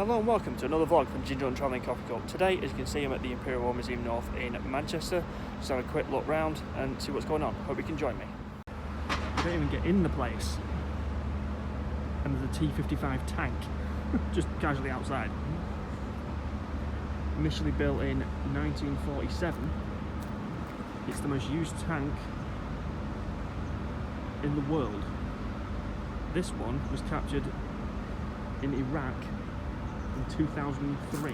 Hello and welcome to another vlog from Ginger and Travelling Coffee Cup. Today, as you can see, I'm at the Imperial War Museum North in Manchester. Just have a quick look round and see what's going on. Hope you can join me. I don't even get in the place. And there's a T-55 tank just casually outside. Initially built in 1947, it's the most used tank in the world. This one was captured in Iraq in 2003.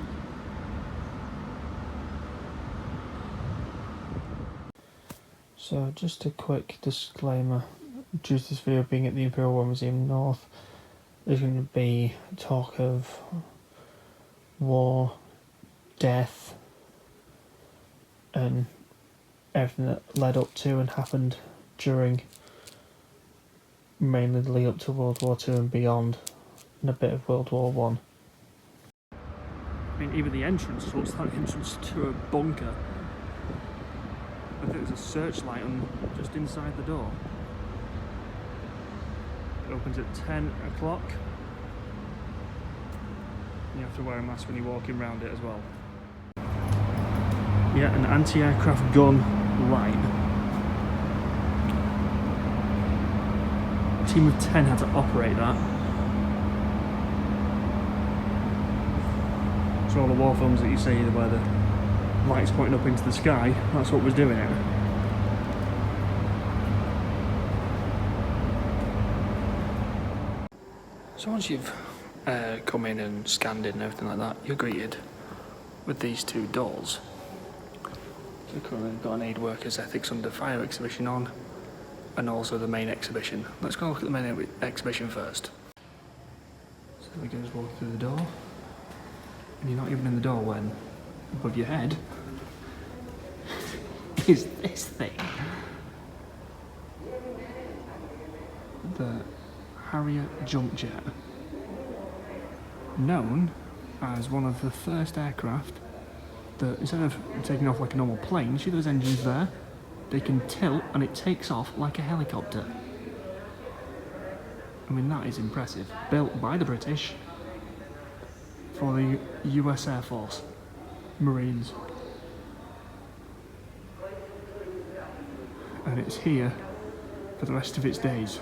So just a quick disclaimer, due to this video being at the Imperial War Museum North, there's going to be talk of war, death, and everything that led up to and happened during, mainly the lead up to World War II and beyond, and a bit of World War One. I mean, even the entrance looks like the entrance to a bunker. I think there's a searchlight just inside the door. It opens at 10 o'clock. You have to wear a mask when you're walking around it as well. Yeah, an anti-aircraft gun line. A team of 10 had to operate that. So all the war films that you see where the light's pointing up into the sky, that's what was doing it. So once you've come in and scanned in and everything like that, you're greeted with these two doors. So currently we've got an aid workers ethics under fire exhibition on, and also the main exhibition. Let's go look at the main exhibition first. So we can just walk through the door, and you're not even in the door when above your head is this thing. The Harrier jump jet, known as one of the first aircraft that, instead of taking off like a normal plane, see those engines there? They can tilt and it takes off like a helicopter. I mean, that is impressive. Built by the British for the US Air Force, Marines. And it's here for the rest of its days.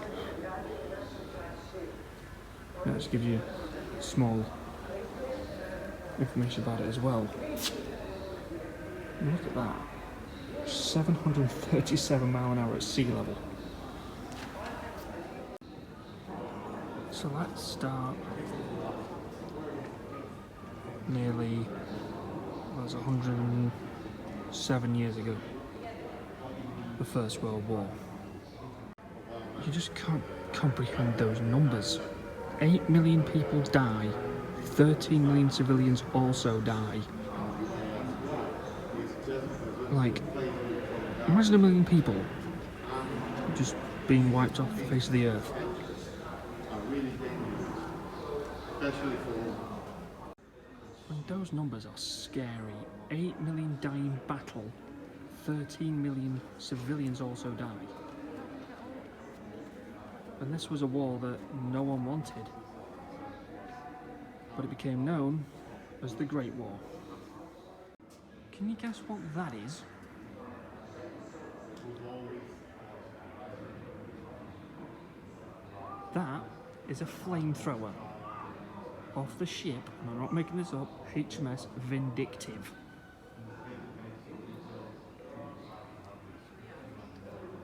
That just gives you small information about it as well. Look at that. 737 mile an hour at sea level. So let's start nearly, well, it was 107 years ago. The First World War. You just can't comprehend those numbers. 8 million people die, 13 million civilians also die. Like, imagine 1 million people just being wiped off the face of the earth. And those numbers are scary. 8 million die in battle, 13 million civilians also die. And this was a war that no one wanted, but it became known as the Great War. Can you guess what that is? That is a flamethrower off the ship, and I'm not making this up, HMS Vindictive.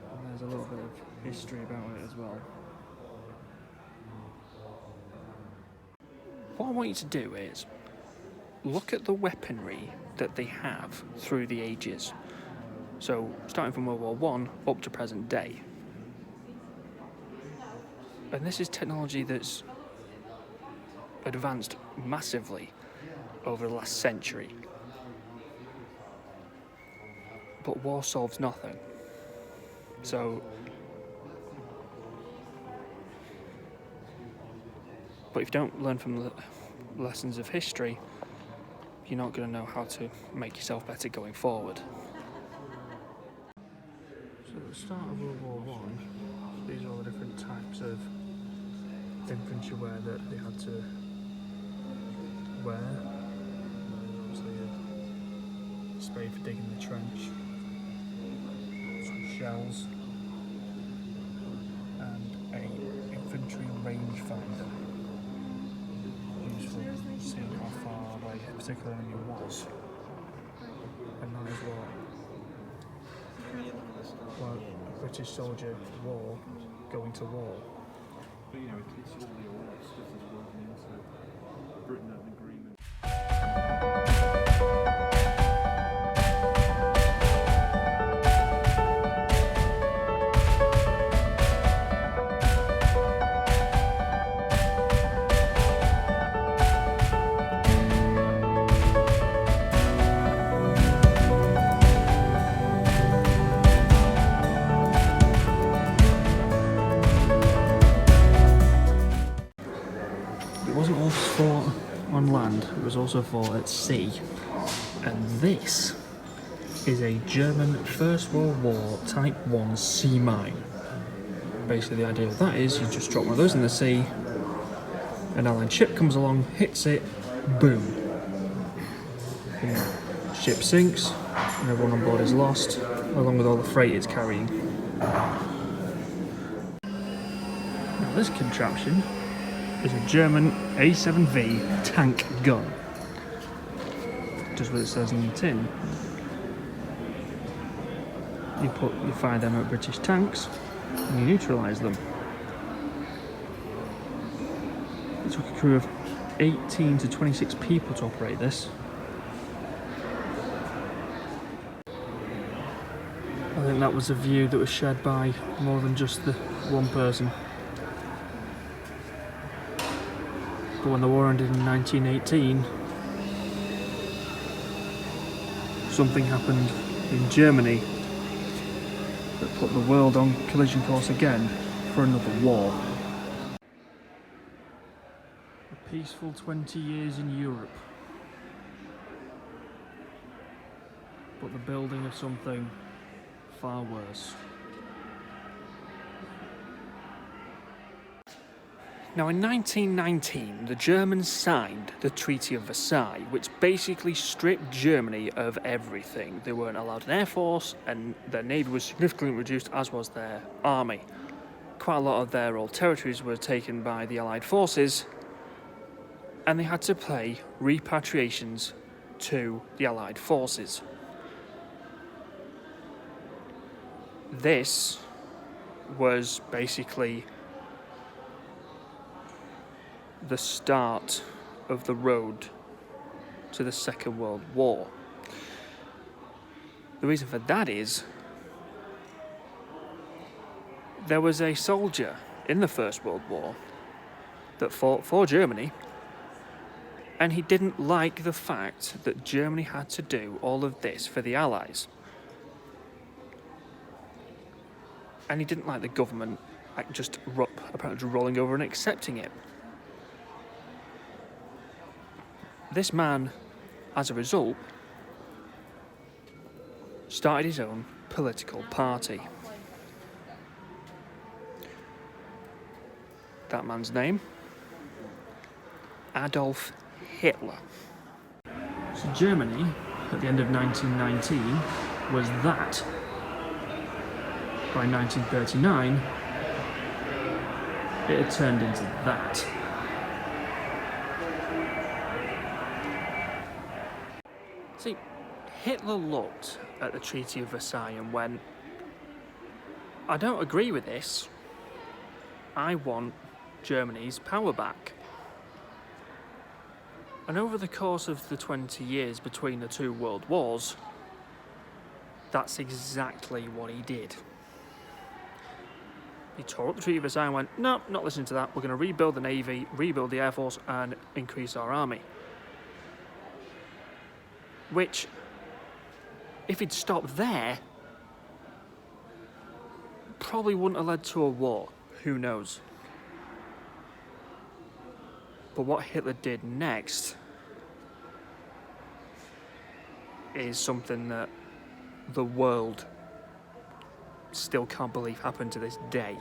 And there's a little bit of history about it as well. What I want you to do is look at the weaponry that they have through the ages. So, starting from World War I up to present day. And this is technology that's advanced massively over the last century. But war solves nothing. So, but if you don't learn from the lessons of history, you're not going to know how to make yourself better going forward. So at the start of World War I, these are all the different types of infantry wear that they had to spray for digging the trench, some shells, and a infantry rangefinder used for seeing how far away a particular enemy was. And that is what a British soldier wore going to war. But you know, it's all the awards stuff that's woven into Britain had an agreement. It wasn't all fought on land, it was also fought at sea. And this is a German First World War Type 1 sea mine. Basically the idea of that is you just drop one of those in the sea, an Allied ship comes along, hits it, boom. The ship sinks, and everyone on board is lost, along with all the freight it's carrying. Now this contraption is a German A7V tank gun. Just what it says on the tin. You fire them at British tanks and you neutralise them. It took a crew of 18 to 26 people to operate this. I think that was a view that was shared by more than just the one person. But when the war ended in 1918, something happened in Germany that put the world on collision course again for another war. A peaceful 20 years in Europe, but the building of something far worse. Now in 1919, the Germans signed the Treaty of Versailles, which basically stripped Germany of everything. They weren't allowed an air force, and their navy was significantly reduced, as was their army. Quite a lot of their old territories were taken by the Allied forces, and they had to pay repatriations to the Allied forces. This was basically the start of the road to the Second World War. The reason for that is there was a soldier in the First World War that fought for Germany, and he didn't like the fact that Germany had to do all of this for the Allies. And he didn't like the government apparently rolling over and accepting it. This man, as a result, started his own political party. That man's name? Adolf Hitler. So Germany, at the end of 1919, was that. By 1939, it had turned into that. See, Hitler looked at the Treaty of Versailles and went, I don't agree with this. I want Germany's power back. And over the course of the 20 years between the two world wars, that's exactly what he did. He tore up the Treaty of Versailles and went, no, not listening to that. We're going to rebuild the Navy, rebuild the Air Force, and increase our army. Which, if he'd stopped there, probably wouldn't have led to a war. Who knows? But what Hitler did next is something that the world still can't believe happened to this day.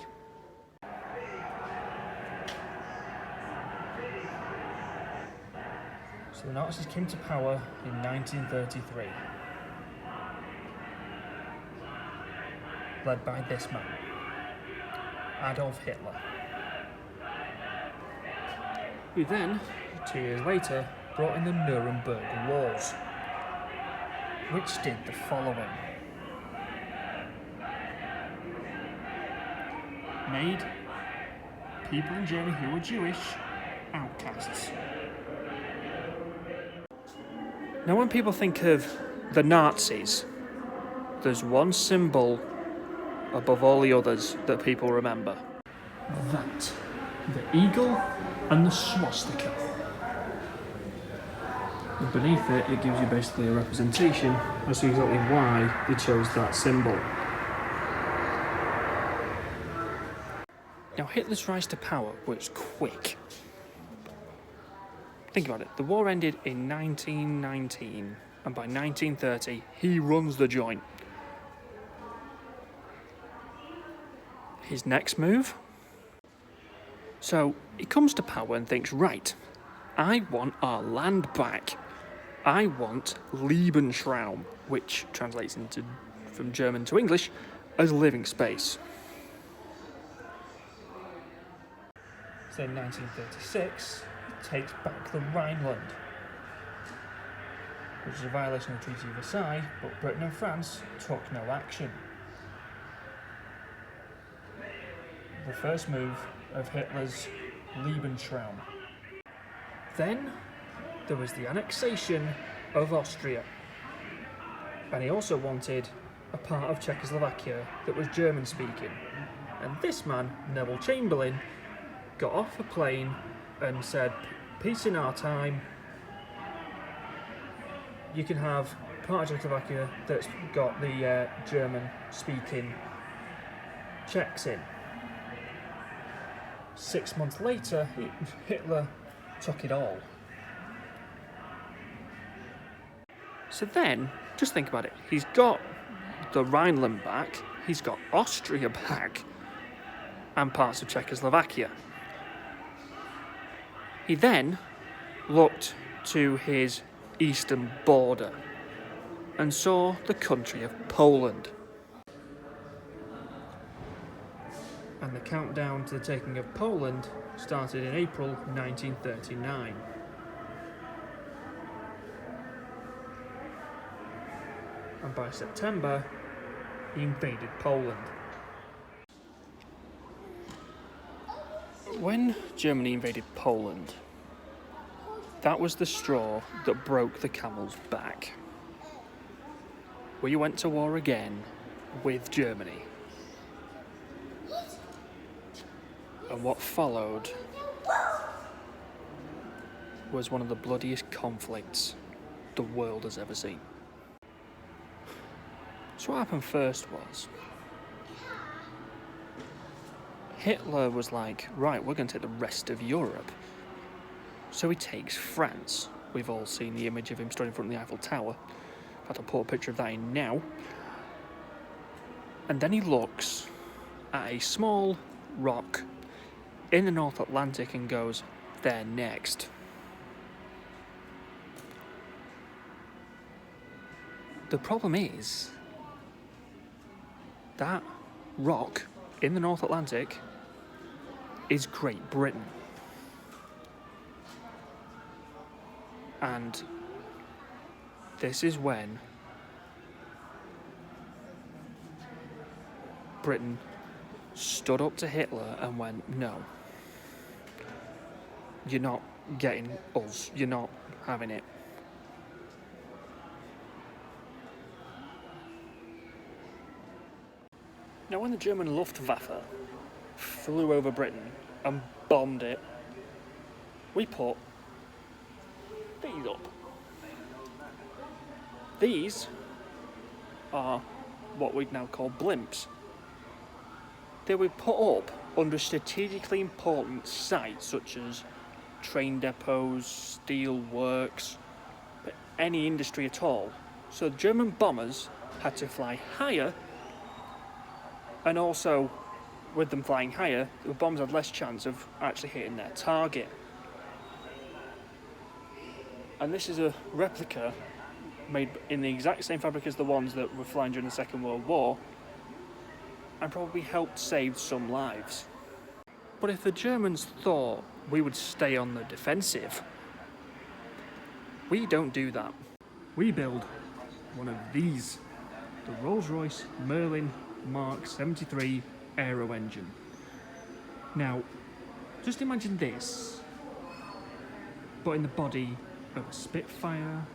So the Nazis came to power in 1933. led by this man, Adolf Hitler. Who then, 2 years later, brought in the Nuremberg Laws, which did the following. Made people in Germany who were Jewish outcasts. Now when people think of the Nazis, there's one symbol above all the others that people remember. That. The eagle and the swastika. And beneath it, it gives you basically a representation as to exactly why they chose that symbol. Now Hitler's rise to power was quick. Think about it, the war ended in 1919, and by 1930 he runs the joint. His next move? So he comes to power and thinks, right, I want our land back. I want Lebensraum, which translates into, from German to English, as living space. So in 1936, he takes back the Rhineland, which is a violation of the Treaty of Versailles, but Britain and France took no action. The first move of Hitler's Lebensraum. Then there was the annexation of Austria, and he also wanted a part of Czechoslovakia that was German speaking. And this man, Neville Chamberlain, got off a plane and said, peace in our time, you can have part of Czechoslovakia that's got the German speaking Czechs in. 6 months later, Hitler took it all. So then, just think about it. He's got the Rhineland back, he's got Austria back, and parts of Czechoslovakia. He then looked to his eastern border and saw the country of Poland. And the countdown to the taking of Poland started in April 1939. And by September, he invaded Poland. When Germany invaded Poland, that was the straw that broke the camel's back. We went to war again with Germany. And what followed was one of the bloodiest conflicts the world has ever seen. So what happened first was, Hitler was like, right, we're going to take the rest of Europe. So he takes France. We've all seen the image of him stood in front of the Eiffel Tower. In fact, I'll put a picture of that in now. And then he looks at a small rock in the North Atlantic and goes, they're next. The problem is, that rock in the North Atlantic is Great Britain. And this is when Britain stood up to Hitler and went, no, you're not getting us, you're not having it. Now when the German Luftwaffe flew over Britain and bombed it, we put these up. These are what we'd now call blimps. They were put up under strategically important sites such as train depots, steel works, but any industry at all. So German bombers had to fly higher, and also with them flying higher, the bombs had less chance of actually hitting their target. And this is a replica made in the exact same fabric as the ones that were flying during the Second World War, and probably helped save some lives. But if the Germans thought we would stay on the defensive, we don't do that. We build one of these, the Rolls-Royce Merlin Mark 73 aero engine. Now, just imagine this, but in the body of a Spitfire,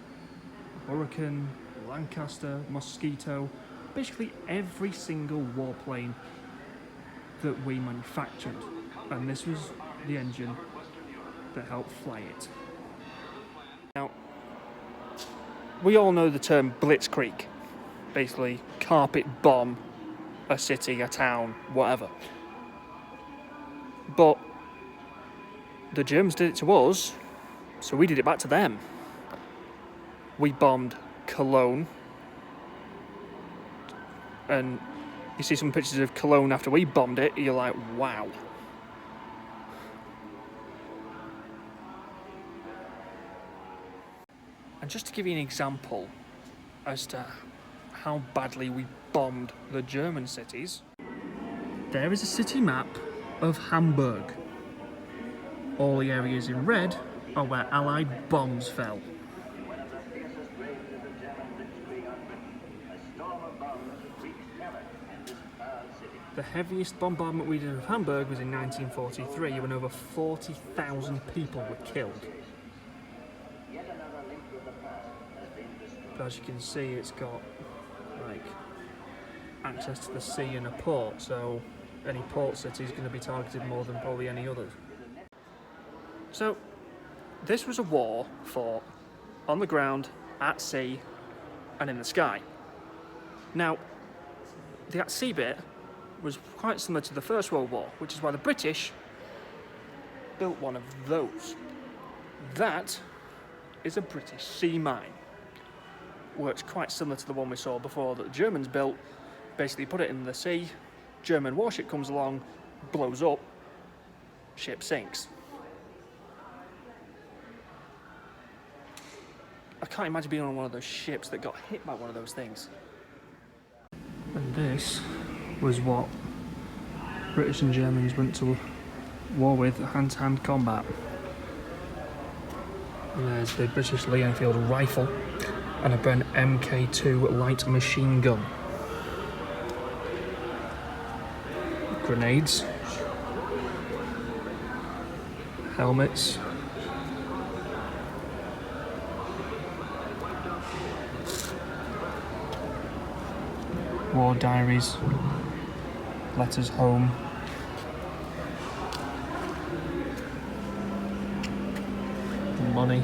a Hurricane, Lancaster, Mosquito, basically every single warplane that we manufactured. And this was the engine that helped fly it. Now, we all know the term blitzkrieg, basically carpet bomb a city, a town, whatever. But the Germans did it to us, so we did it back to them. We bombed Cologne, and you see some pictures of Cologne after we bombed it, you're like, wow. And just to give you an example as to how badly we bombed the German cities, there is a city map of Hamburg. All the areas in red are where Allied bombs fell. The heaviest bombardment we did of Hamburg was in 1943, when over 40,000 people were killed. But as you can see, it's got like access to the sea and a port, so any port city is going to be targeted more than probably any others. So this was a war fought on the ground, at sea, and in the sky. Now, the at sea bit was quite similar to the First World War, which is why the British built one of those. That is a British sea mine. Works quite similar to the one we saw before that the Germans built. Basically put it in the sea, German warship comes along, blows up, ship sinks. I can't imagine being on one of those ships that got hit by one of those things. And this was what British and Germans went to war with, hand-to-hand combat. And there's the British Lee Enfield rifle and a Bren MK2 light machine gun. Grenades, helmets, war diaries, letters home, money,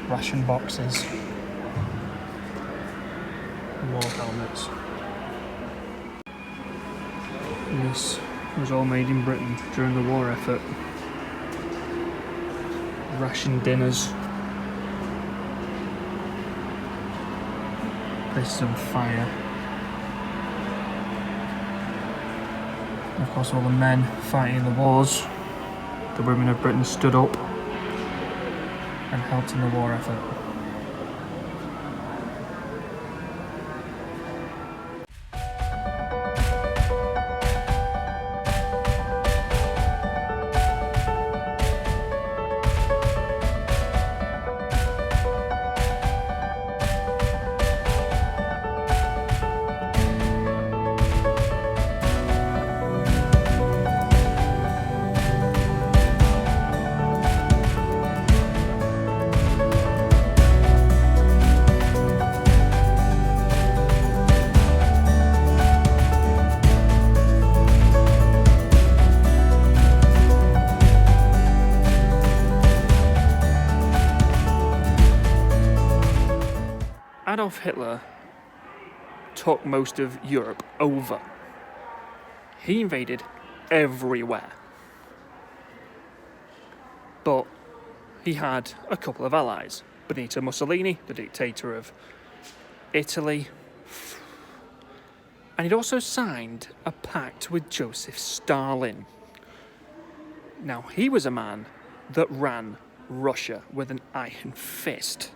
ration boxes, war helmets. And this was all made in Britain during the war effort. Ration dinners. This is on fire. And of course all the men fighting in the wars, the women of Britain stood up and helped in the war effort. Adolf Hitler took most of Europe over. He invaded everywhere. But he had a couple of allies. Benito Mussolini, the dictator of Italy. And he'd also signed a pact with Joseph Stalin. Now, he was a man that ran Russia with an iron fist.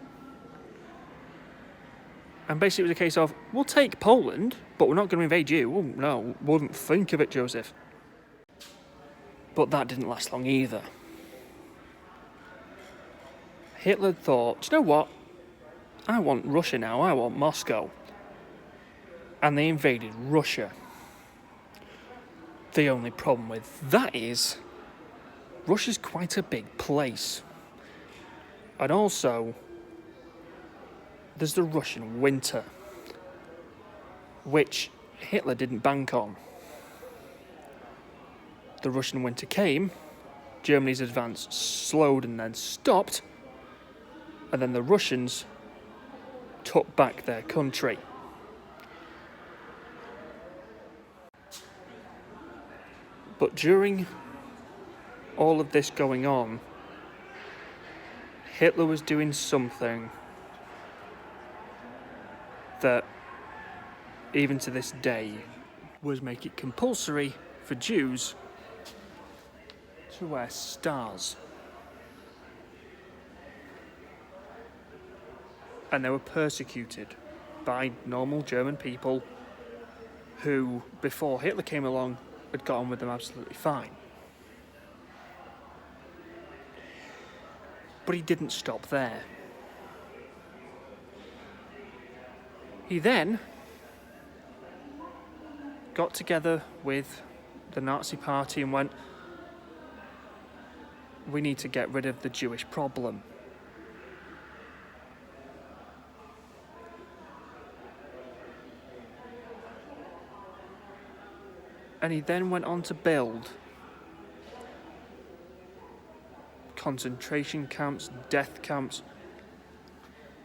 And basically it was a case of, we'll take Poland, but we're not going to invade you. Oh, no, wouldn't think of it, Joseph. But that didn't last long either. Hitler thought, do you know what? I want Russia now, I want Moscow. And they invaded Russia. The only problem with that is, Russia's quite a big place. And also, there's the Russian winter, which Hitler didn't bank on. The Russian winter came, Germany's advance slowed and then stopped, and then the Russians took back their country. But during all of this going on, Hitler was doing something that, even to this day, was make it compulsory for Jews to wear stars. And they were persecuted by normal German people who, before Hitler came along, had got on with them absolutely fine. But he didn't stop there. He then got together with the Nazi Party and went, we need to get rid of the Jewish problem. And he then went on to build concentration camps, death camps.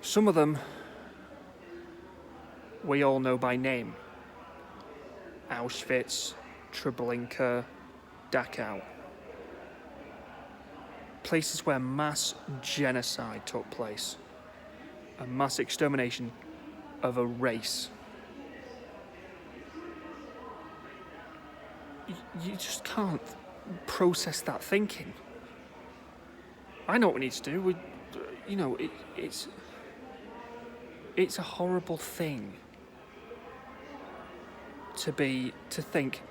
Some of them we all know by name. Auschwitz, Treblinka, Dachau. Places where mass genocide took place. A mass extermination of a race. You just can't process that thinking. I know what we need to do. It's a horrible thing to think,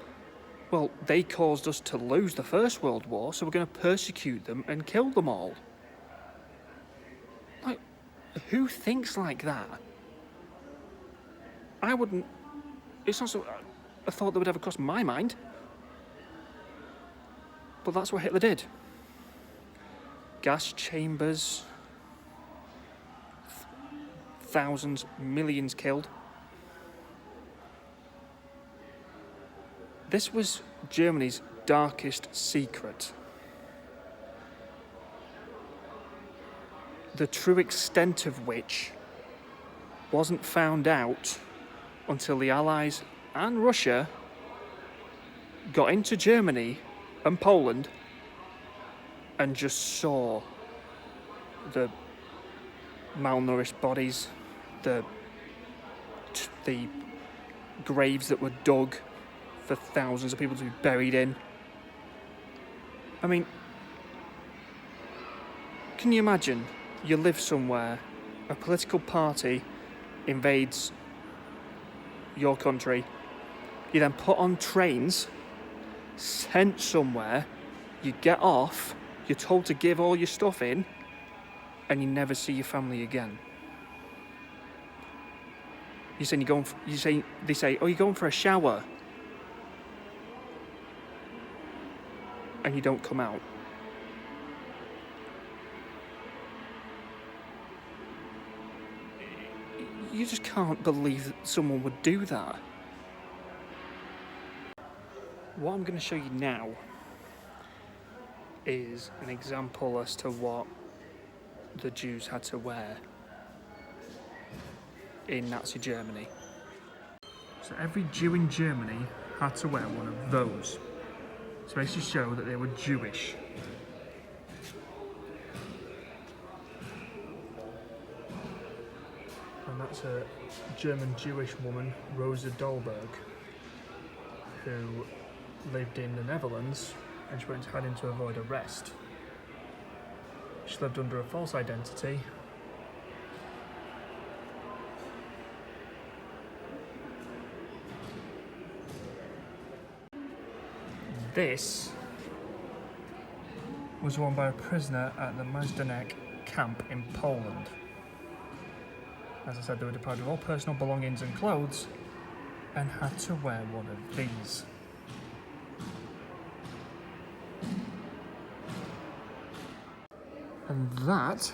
well, they caused us to lose the First World War, so we're going to persecute them and kill them all. Like, who thinks like that? I wouldn't. It's not a thought that would ever cross my mind. But that's what Hitler did. Gas chambers, thousands, millions killed. This was Germany's darkest secret. The true extent of which wasn't found out until the Allies and Russia got into Germany and Poland and just saw the malnourished bodies, the graves that were dug for thousands of people to be buried in. I mean, can you imagine? You live somewhere, a political party invades your country, you then put on trains, sent somewhere, you get off, you're told to give all your stuff in, and you never see your family again. They say, oh, you're going for a shower, and you don't come out. You just can't believe that someone would do that. What I'm going to show you now is an example as to what the Jews had to wear in Nazi Germany. So every Jew in Germany had to wear one of those to basically show that they were Jewish. And that's a German Jewish woman, Rosa Dahlberg, who lived in the Netherlands, and she went hiding to avoid arrest. She lived under a false identity this was worn by a prisoner at the Majdanek camp in Poland. As I said, they were deprived of all personal belongings and clothes and had to wear one of these. And that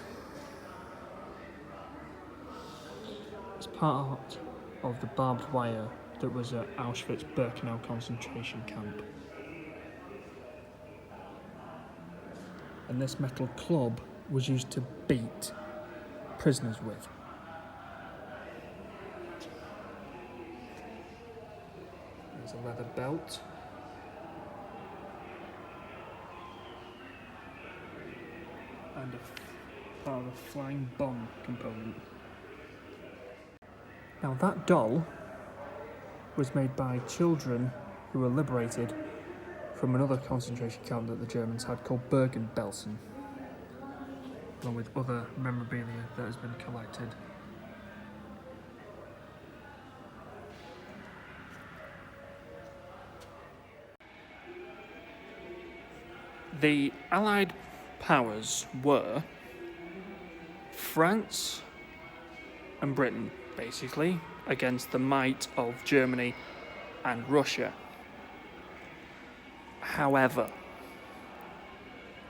is part of the barbed wire that was at Auschwitz-Birkenau concentration camp. And this metal club was used to beat prisoners with. There's a leather belt. And a part of a flying bomb component. Now that doll was made by children who were liberated from another concentration camp that the Germans had called Bergen-Belsen, along with other memorabilia that has been collected. The Allied powers were France and Britain, basically, against the might of Germany and Russia. However,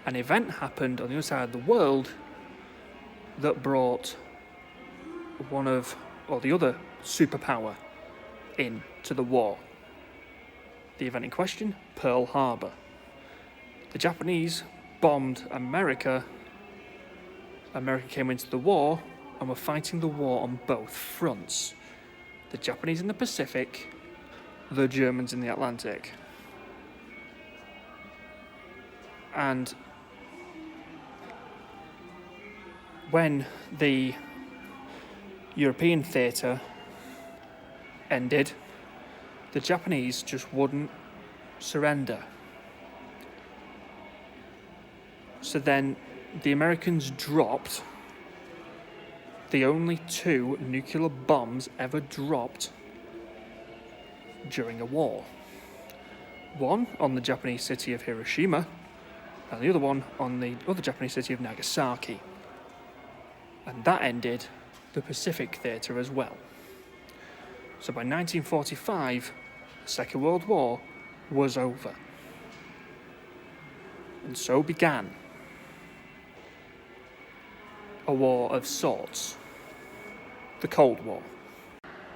an event happened on the other side of the world that brought the other superpower into the war. The event in question, Pearl Harbor. The Japanese bombed America. America came into the war and were fighting the war on both fronts. The Japanese in the Pacific, the Germans in the Atlantic. And when the European theatre ended, the Japanese just wouldn't surrender. So then the Americans dropped the only 2 nuclear bombs ever dropped during a war. One on the Japanese city of Hiroshima, and the other one on the other Japanese city of Nagasaki. And that ended the Pacific Theatre as well. So by 1945, the Second World War was over. And so began a war of sorts, the Cold War.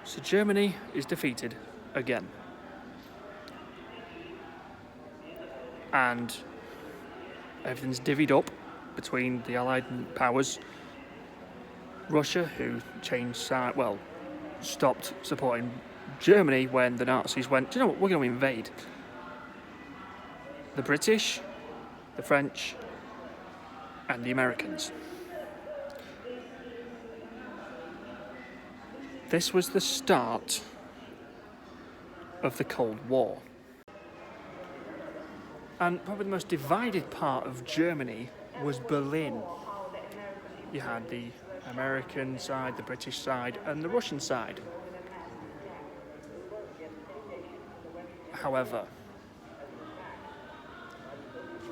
So Germany is defeated again. And everything's divvied up between the Allied powers. Russia, who changed side, stopped supporting Germany when the Nazis went, do you know what, we're going to invade. The British, the French, and the Americans. This was the start of the Cold War. And probably the most divided part of Germany was Berlin. You had the American side, the British side, and the Russian side. However,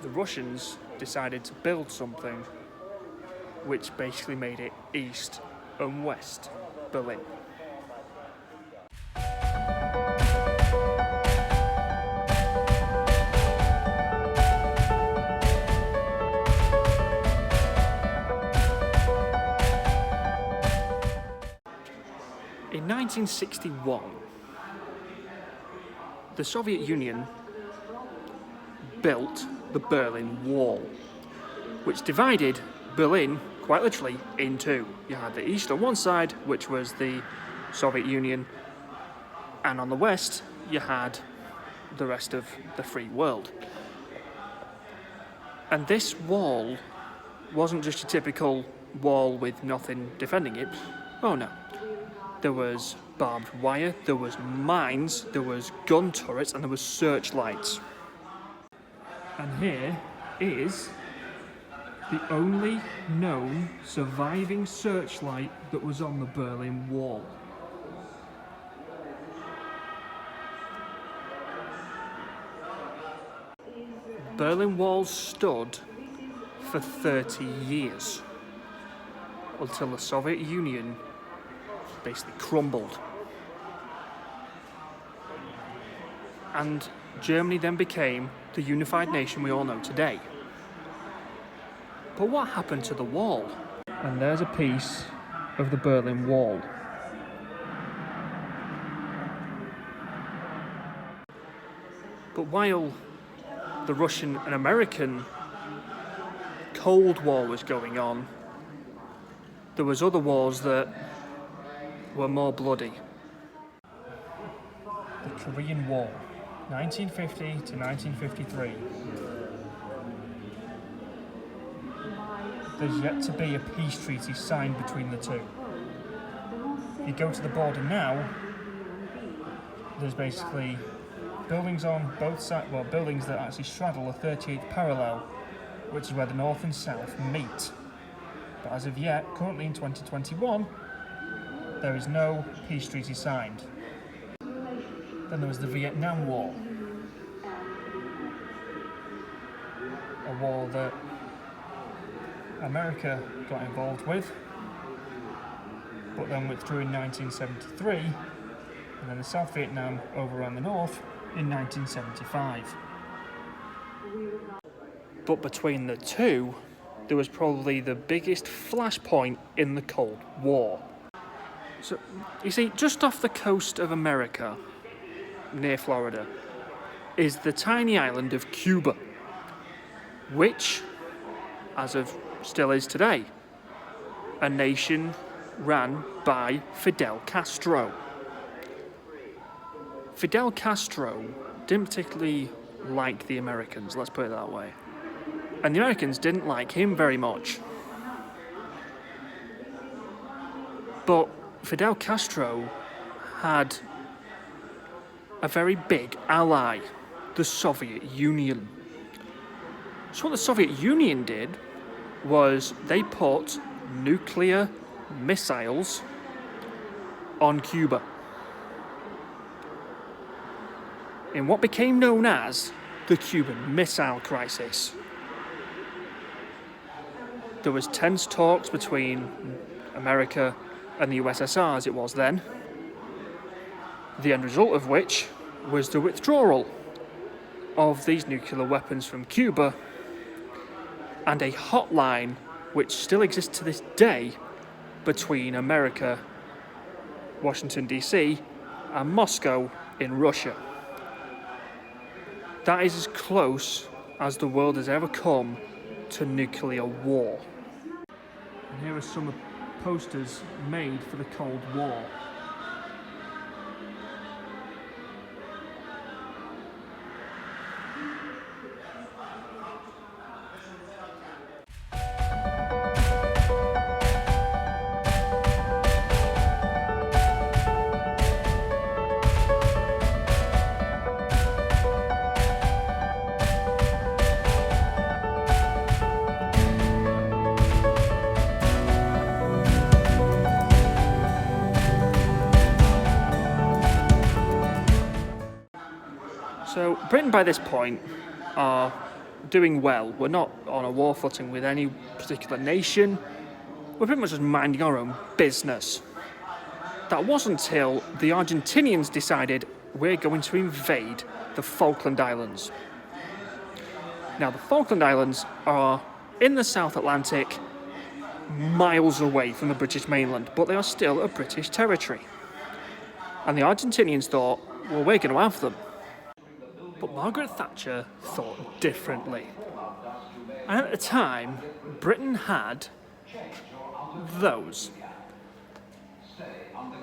the Russians decided to build something which basically made it East and West Berlin. In 1961, the Soviet Union built the Berlin Wall, which divided Berlin, quite literally, in two. You had the east on one side, which was the Soviet Union, and on the west, you had the rest of the free world. And this wall wasn't just a typical wall with nothing defending it. Oh no. There was barbed wire, there was mines, there was gun turrets, and there was searchlights. And here is the only known surviving searchlight that was on the Berlin Wall. Berlin Wall stood for 30 years until the Soviet Union basically crumbled. And Germany then became the unified nation we all know today. But what happened to the wall? And there's a piece of the Berlin Wall. But while the Russian and American Cold War was going on, there was other wars that were more bloody. The Korean War, 1950 to 1953. There's yet to be a peace treaty signed between the two. If you go to the border now, there's basically buildings on both sides, well, buildings that actually straddle the 38th parallel, which is where the north and south meet. But as of yet, currently in 2021, there is no peace treaty signed. Then there was the Vietnam War, a war that America got involved with, but then withdrew in 1973, and then the South Vietnam overran the North in 1975. But between the two, there was probably the biggest flashpoint in the Cold War. So, you see, just off the coast of America, near Florida, is the tiny island of Cuba, which, as of still is today, a nation ran by Fidel Castro. Fidel Castro didn't particularly like the Americans, let's put it that way. And the Americans didn't like him very much. But Fidel Castro had a very big ally, the Soviet Union. So what the Soviet Union did was they put nuclear missiles on Cuba in what became known as the Cuban Missile Crisis. There was tense talks between America and the USSR, as it was then, the end result of which was the withdrawal of these nuclear weapons from Cuba, and a hotline which still exists to this day between America, Washington DC, and Moscow in Russia. That is as close as the world has ever come to nuclear war. And here are some of the posters made for the Cold War. So Britain by this point are doing well. We're not on a war footing with any particular nation. We're pretty much just minding our own business. That wasn't until the Argentinians decided we're going to invade the Falkland Islands. Now the Falkland Islands are in the South Atlantic, miles away from the British mainland, but they are still a British territory. And the Argentinians thought, well, we're going to have them. But Margaret Thatcher thought differently. And at the time, Britain had those.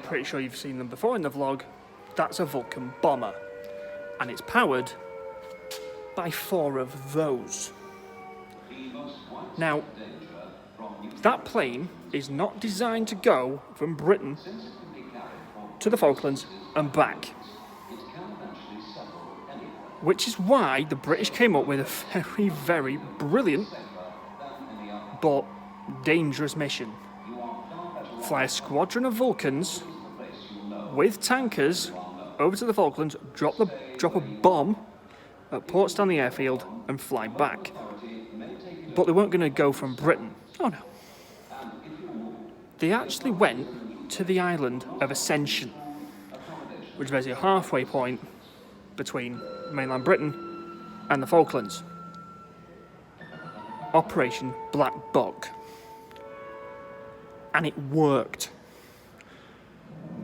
Pretty sure you've seen them before in the vlog. That's a Vulcan bomber. And it's powered by 4 of those. Now, that plane is not designed to go from Britain to the Falklands and back. Which is why the British came up with a very, very brilliant but dangerous mission. Fly a squadron of Vulcans with tankers over to the Falklands, drop a bomb at Portsdown Airfield and fly back. But they weren't going to go from Britain. Oh no. They actually went to the island of Ascension, which is basically a halfway point between mainland Britain and the Falklands. Operation Black Bog. And it worked.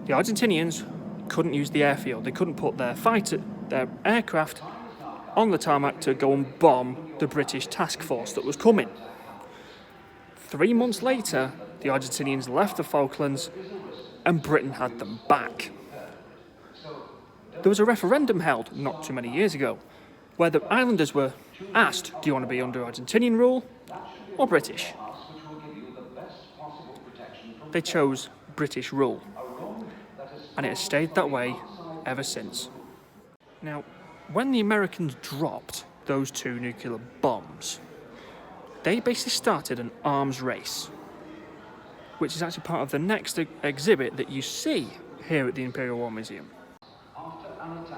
The Argentinians couldn't use the airfield. They couldn't put their aircraft on the tarmac to go and bomb the British task force that was coming. 3 months later, the Argentinians left the Falklands and Britain had them back. There was a referendum held not too many years ago where the islanders were asked, do you want to be under Argentinian rule or British? They chose British rule, and it has stayed that way ever since. Now, when the Americans dropped those 2 nuclear bombs, they basically started an arms race, which is actually part of the next exhibit that you see here at the Imperial War Museum.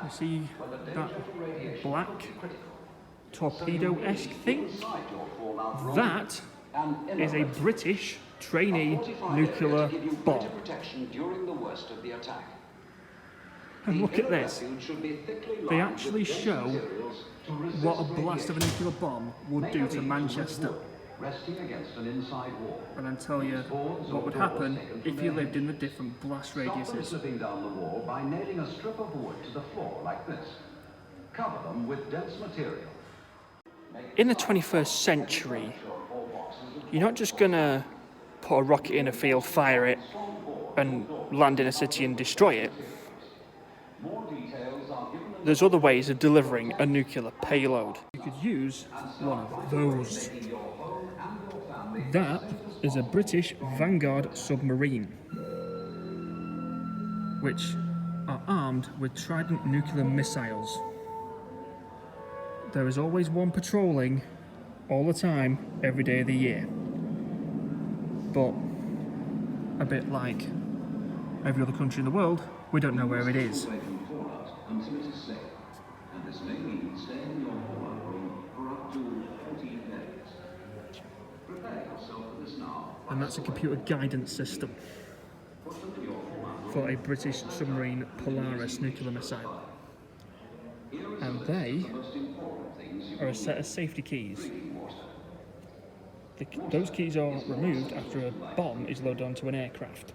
You see that black torpedo-esque thing? That is a British trainee nuclear bomb. And look at this. They actually show what a blast of a nuclear bomb would do to Manchester. And then tell you what would happen if you lived in the different blast radiuses. Slipping down the wall by nailing a strip of wood to the floor like this. Cover them with dense material. In the 21st century, you're not just going to put a rocket in a field, fire it, and land in a city and destroy it. There's other ways of delivering a nuclear payload. You could use one of those. That is a British Vanguard submarine, which are armed with Trident nuclear missiles. There is always one patrolling all the time, every day of the year. But a bit like every other country in the world, we don't know where it is. And that's a computer guidance system for a British submarine Polaris nuclear missile. And they are a set of safety keys. Those keys are removed after a bomb is loaded onto an aircraft.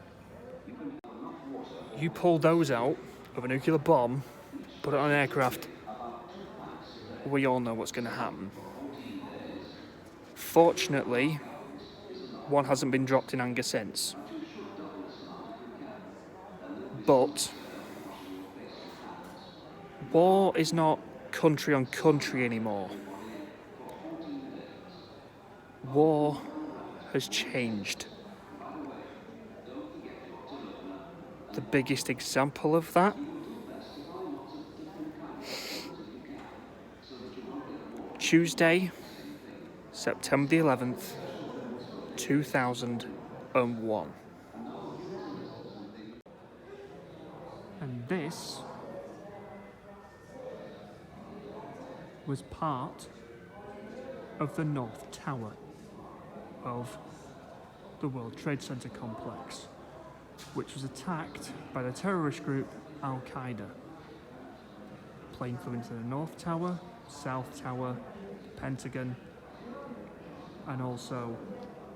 You pull those out of a nuclear bomb, put it on an aircraft, we all know what's going to happen. Fortunately, one hasn't been dropped in anger since. But war is not country on country anymore. War has changed. The biggest example of that Tuesday, September the 11th, 2001. And this was part of the North Tower of the World Trade Center complex, which was attacked by the terrorist group Al-Qaeda. Plane flew into the North Tower, South Tower, Pentagon, and also,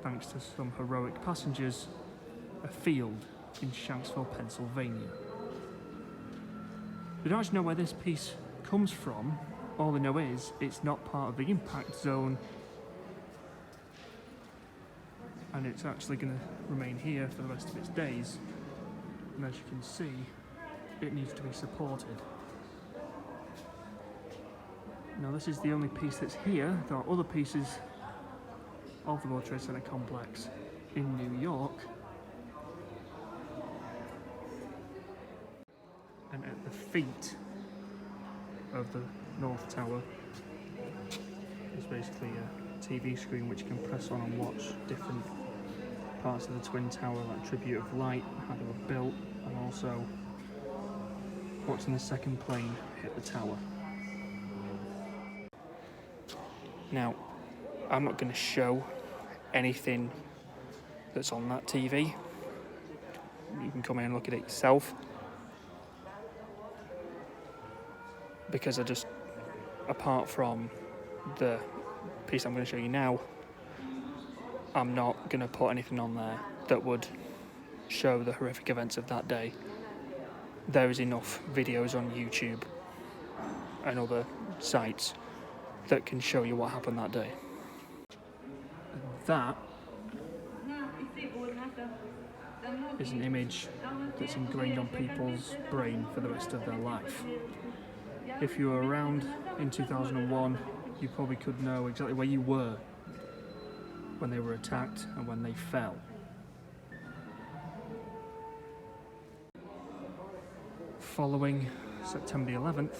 thanks to some heroic passengers, a field in Shanksville, Pennsylvania. They don't actually know where this piece comes from. All they know is it's not part of the impact zone, and it's actually going to remain here for the rest of its days. And as you can see, it needs to be supported. Now, this is the only piece that's here. There are other pieces of the World Trade Center complex in New York. And at the feet of the North Tower is basically a TV screen which you can press on and watch different parts of the Twin Tower, like Tribute of Light, how they were built, and also watching the second plane hit the tower. Now, I'm not going to show anything that's on that TV. You can come in and look at it yourself. Because apart from the piece I'm going to show you now, I'm not going to put anything on there that would show the horrific events of that day. There is enough videos on YouTube and other sites that can show you what happened that day. That is an image that's ingrained on people's brain for the rest of their life. If you were around in 2001, you probably could know exactly where you were when they were attacked and when they fell. Following September the 11th,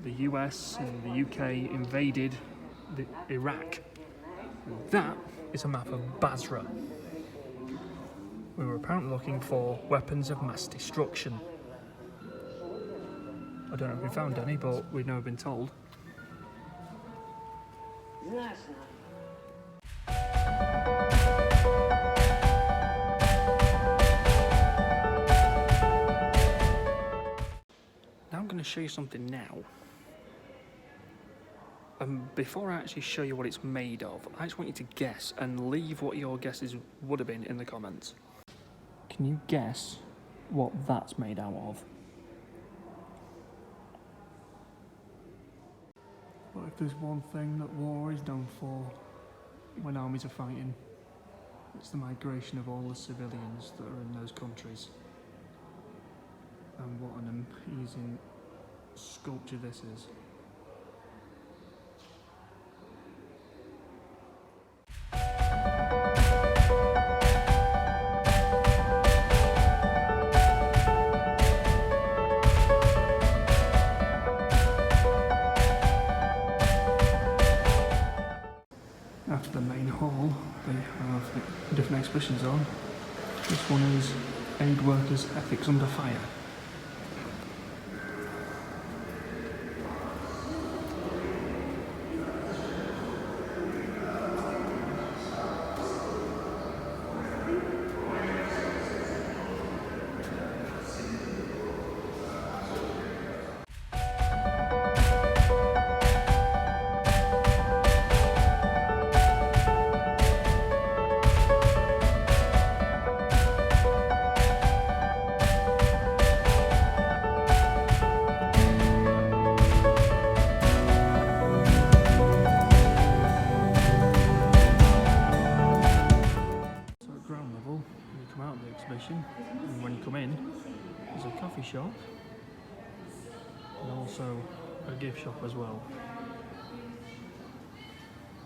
the US and the UK invaded Iraq. That is a map of Basra. We were apparently looking for weapons of mass destruction. I don't know if we found any, but we've never been told. Now I'm going to show you something now. Before I actually show you what it's made of, I just want you to guess and leave what your guesses would have been in the comments. Can you guess what that's made out of? But if there's one thing that war is known for when armies are fighting, it's the migration of all the civilians that are in those countries. And what an amazing sculpture this is. After the main hall, they have different exhibitions on. This one is Aid Workers' Ethics Under Fire. And when you come in, there's a coffee shop and also a gift shop as well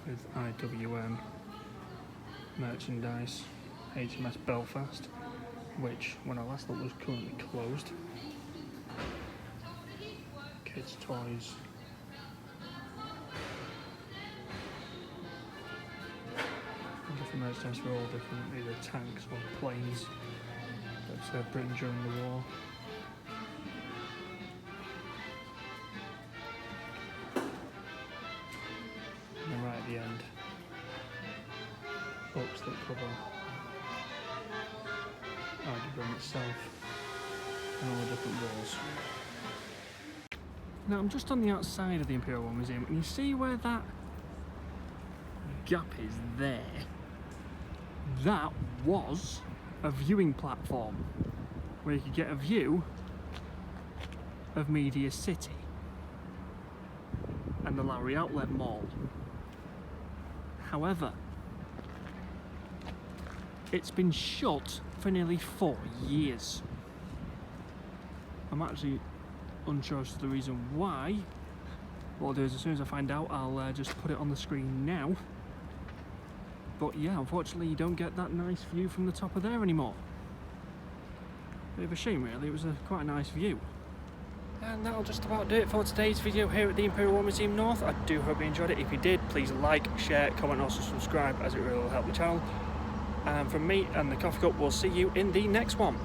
with IWM merchandise, HMS Belfast, which when I last looked was currently closed, kids' toys, different merchandise for all different either tanks or planes that served Britain during the war. And then right at the end, books that cover Britain itself and all the different wars. Now I'm just on the outside of the Imperial War Museum, and you see where that gap is there? That was a viewing platform where you could get a view of Media City and the Lowry Outlet Mall. However, it's been shut for nearly 4 years. I'm actually unsure as to the reason why. What I'll do is as soon as I find out, I'll just put it on the screen now. But yeah, unfortunately you don't get that nice view from the top of there anymore. Bit of a shame really, it was quite a nice view. And that'll just about do it for today's video here at the Imperial War Museum North. I do hope you enjoyed it. If you did, please like, share, comment, and also subscribe, as it really will help the channel. And from me and the coffee cup, we'll see you in the next one.